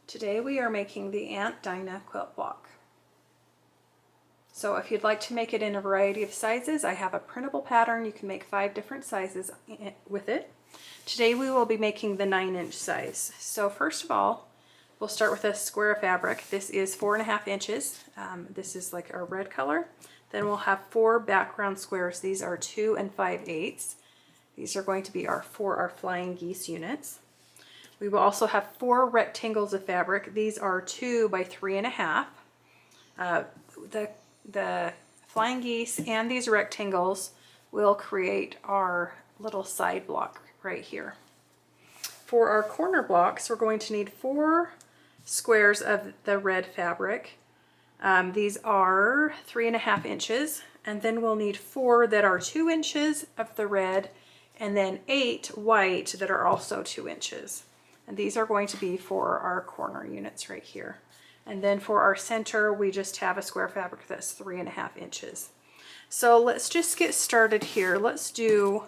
Today we are making the Aunt Dinah quilt block. So if you'd like to make it in a variety of sizes, I have a printable pattern. You can make 5 different sizes with it. Today we will be making the 9-inch size. So first of all, we'll start with a square of fabric. This is 4.5 inches. This is like a red color. Then we'll have 4 background squares. These are 2 5/8. These are going to be our flying geese units. We will also have 4 rectangles of fabric. These are 2 by 3.5. The flying geese and these rectangles will create our little side block right here. For our corner blocks, we're going to need 4 squares of the red fabric. These are 3.5 inches, and then we'll need 4 that are 2 inches of the red, and then 8 white that are also 2 inches. And these are going to be for our corner units right here. And then for our center, we just have a square fabric that's 3.5 inches. So let's just get started here. Let's do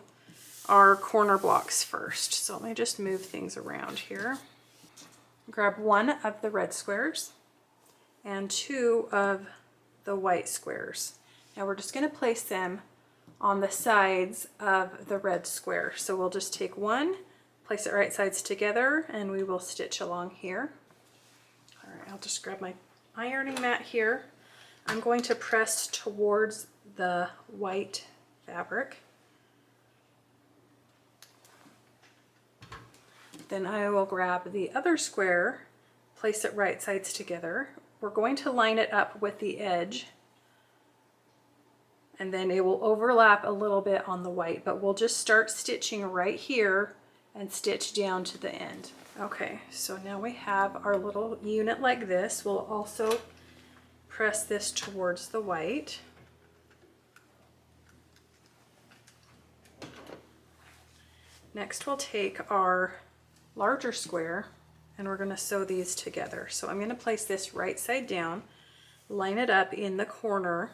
our corner blocks first. So let me just move things around here. Grab 1 of the red squares and 2 of the white squares. Now we're just going to place them on the sides of the red square. So we'll just take 1, place it right sides together, and we will stitch along here. All right, I'll just grab my ironing mat here. I'm going to press towards the white fabric. Then I will grab the other square, place it right sides together. We're going to line it up with the edge, and then it will overlap a little bit on the white, but we'll just start stitching right here and stitch down to the end. Okay, so now we have our little unit like this. We'll also press this towards the white. Next we'll take our larger square and we're going to sew these together. So I'm going to place this right side down, line it up in the corner,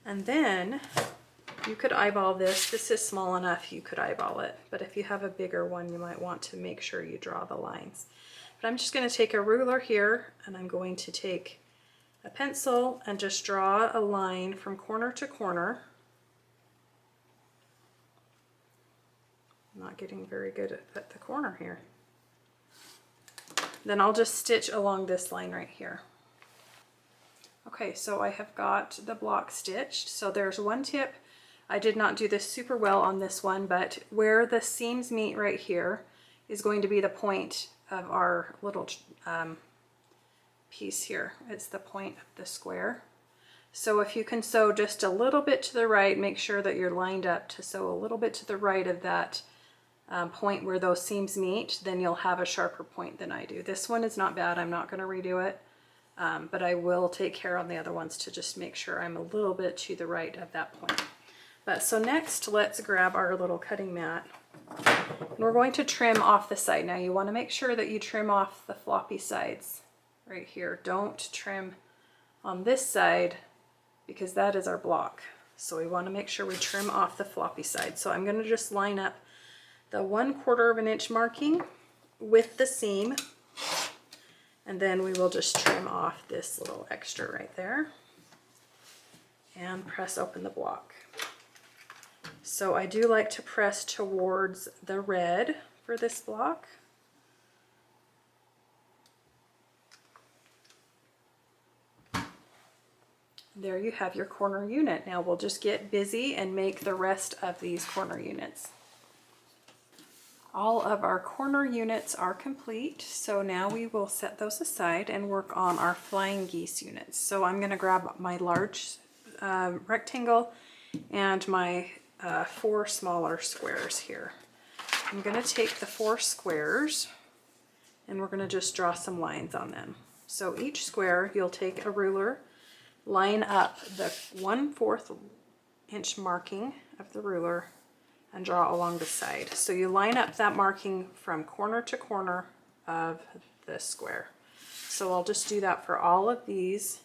and then you could eyeball this. This is small enough you could eyeball it, but if you have a bigger one, you might want to make sure you draw the lines. But I'm just going to take a ruler here, and I'm going to take a pencil and just draw a line from corner to corner. I'm not getting very good at the corner here. Then I'll just stitch along this line right here. Okay, so I have got the block stitched. So there's one tip. I did not do this super well on this one, but where the seams meet right here is going to be the point of our little piece here. It's the point of the square. So if you can sew just a little bit to the right, make sure that you're lined up to sew a little bit to the right of that point where those seams meet, then you'll have a sharper point than I do. This one is not bad. I'm not going to redo it, but I will take care on the other ones to just make sure I'm a little bit to the right of that point. But so next, let's grab our little cutting mat, and we're going to trim off the side. Now you want to make sure that you trim off the floppy sides right here. Don't trim on this side because that is our block. So we want to make sure we trim off the floppy side. So I'm going to just line up the 1/4 of an inch marking with the seam, and then we will just trim off this little extra right there and press open the block. So I do like to press towards the red for this block. There you have your corner unit. Now we'll just get busy and make the rest of these corner units. All of our corner units are complete, so now we will set those aside and work on our flying geese units. So I'm going to grab my large rectangle and my 4 smaller squares here. I'm going to take the 4 squares and we're going to just draw some lines on them. So each square, you'll take a ruler, line up the 1/4 inch marking of the ruler, and draw along the side. So you line up that marking from corner to corner of the square. So I'll just do that for all of these.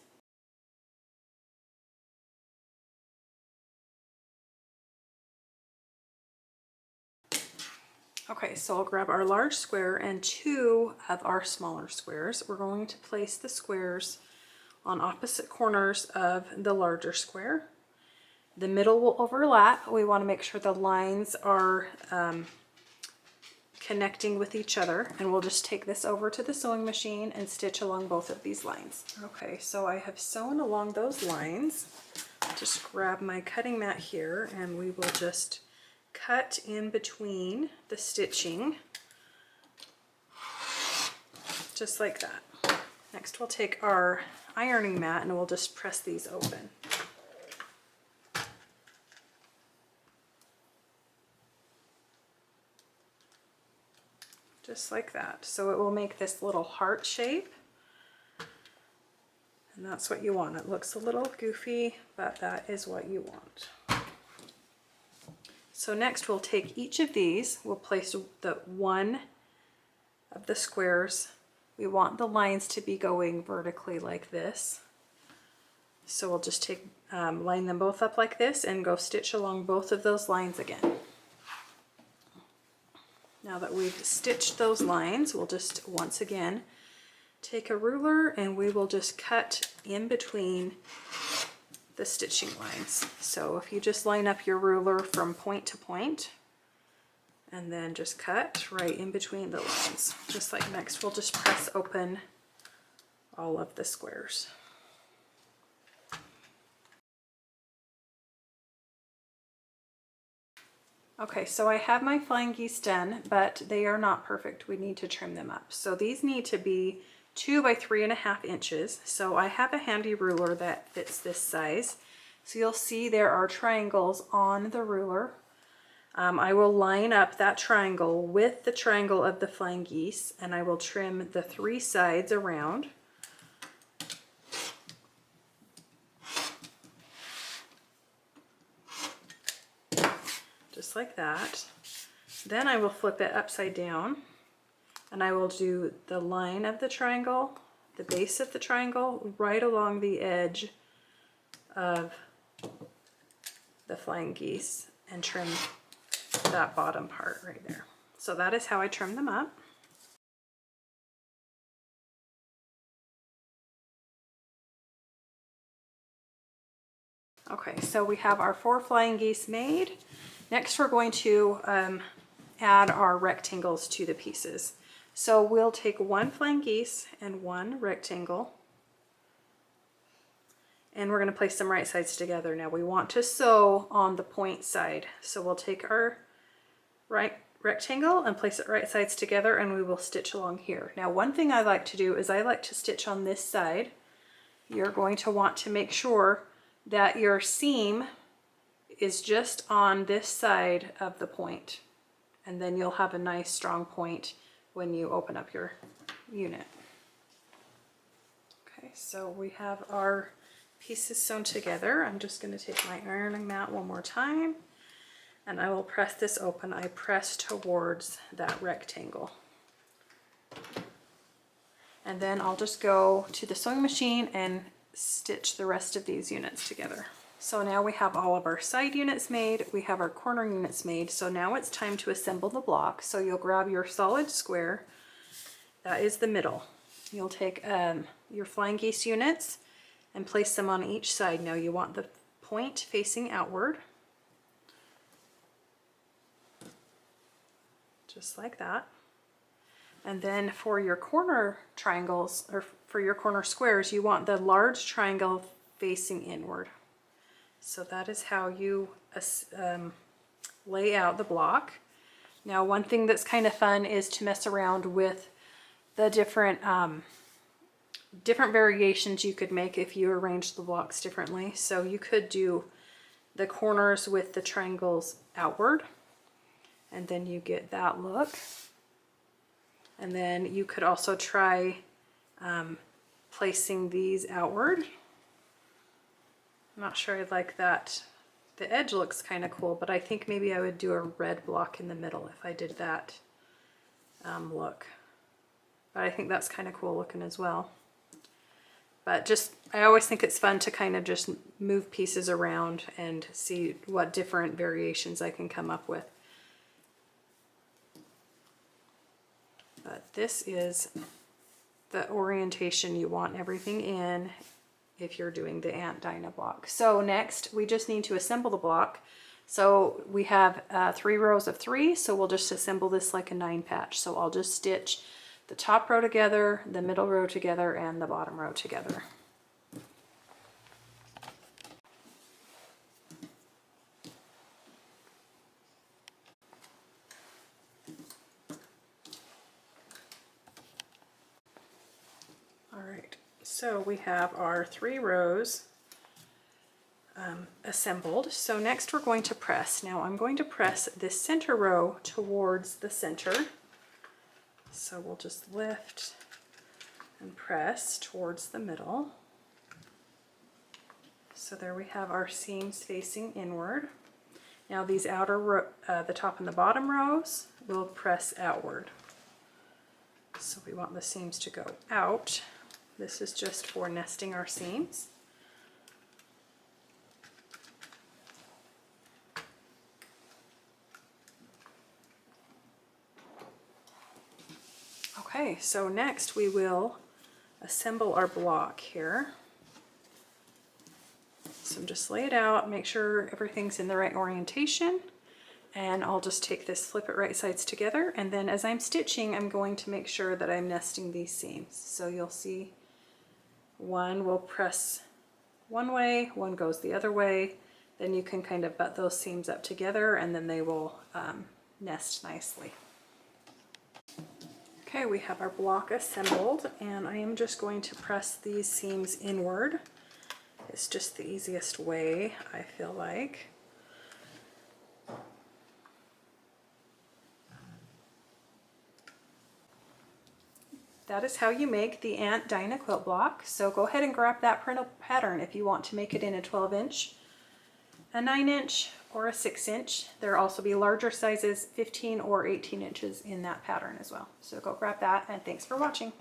Okay, so I'll grab our large square and 2 of our smaller squares. We're going to place the squares on opposite corners of the larger square. The middle will overlap. We want to make sure the lines are connecting with each other, and we'll just take this over to the sewing machine and stitch along both of these lines. Okay, so I have sewn along those lines. Just grab my cutting mat here and we will just cut in between the stitching, just like that. Next we'll take our ironing mat and we'll just press these open. Just like that. So it will make this little heart shape. And that's what you want. It looks a little goofy, but that is what you want. So next we'll take each of these, we'll place the one of the squares. We want the lines to be going vertically like this. So we'll just take, line them both up like this and go stitch along both of those lines again. Now that we've stitched those lines, we'll just once again take a ruler and we will just cut in between the stitching lines. So if you just line up your ruler from point to point and then just cut right in between the lines. Just like next, we'll just press open all of the squares. Okay, so I have my flying geese done, but they are not perfect. We need to trim them up. So these need to be 2 by 3.5 inches. So I have a handy ruler that fits this size. So you'll see there are triangles on the ruler. I will line up that triangle with the triangle of the flying geese, and I will trim the 3 sides around. Just like that. Then I will flip it upside down and I will do the line of the triangle, the base of the triangle, right along the edge of the flying geese and trim that bottom part right there. So that is how I trim them up. Okay, so we have our 4 flying geese made. Next we're going to add our rectangles to the pieces. So we'll take 1 flying geese and 1 rectangle, and we're going to place them right sides together. Now we want to sew on the point side, so we'll take our right rectangle and place it right sides together, and we will stitch along here. Now one thing I like to do is I like to stitch on this side. You're going to want to make sure that your seam is just on this side of the point, and then you'll have a nice strong point when you open up your unit. Okay, so we have our pieces sewn together. I'm just going to take my ironing mat one more time and I will press this open. I press towards that rectangle. And then I'll just go to the sewing machine and stitch the rest of these units together. So now we have all of our side units made, we have our corner units made, so now it's time to assemble the block. So you'll grab your solid square, that is the middle. You'll take your flying geese units and place them on each side. Now you want the point facing outward, just like that. And then for your corner triangles, or for your corner squares, you want the large triangle facing inward. So that is how you lay out the block. Now one thing that's kind of fun is to mess around with the different variations you could make if you arrange the blocks differently. So you could do the corners with the triangles outward, and then you get that look. And then you could also try placing these outward. I'm not sure I like that. The edge looks kind of cool, but I think maybe I would do a red block in the middle if I did that look. But I think that's kind of cool looking as well. But just, I always think it's fun to kind of just move pieces around and see what different variations I can come up with. But this is the orientation you want everything in if you're doing the Aunt Dinah block. So next we just need to assemble the block. So we have 3 rows of 3, so we'll just assemble this like a 9 patch. So I'll just stitch the top row together, the middle row together, and the bottom row together. Alright, so we have our 3 rows assembled. So next we're going to press. Now I'm going to press this center row towards the center. So we'll just lift and press towards the middle. So there we have our seams facing inward. Now these outer the top and the bottom rows will press outward. So we want the seams to go out. This is just for nesting our seams. Okay, so next we will assemble our block here. So just lay it out, make sure everything's in the right orientation, and I'll just take this, flip it right sides together, and then as I'm stitching, I'm going to make sure that I'm nesting these seams. So you'll see one will press one way, one goes the other way, then you can kind of butt those seams up together and then they will nest nicely. Okay, we have our block assembled, and I am just going to press these seams inward. It's just the easiest way, I feel like. That is how you make the Aunt Dinah quilt block. So go ahead and grab that print pattern if you want to make it in a 12-inch, a 9-inch, or a 6-inch. There will also be larger sizes, 15 or 18 inches in that pattern as well. So go grab that, and thanks for watching.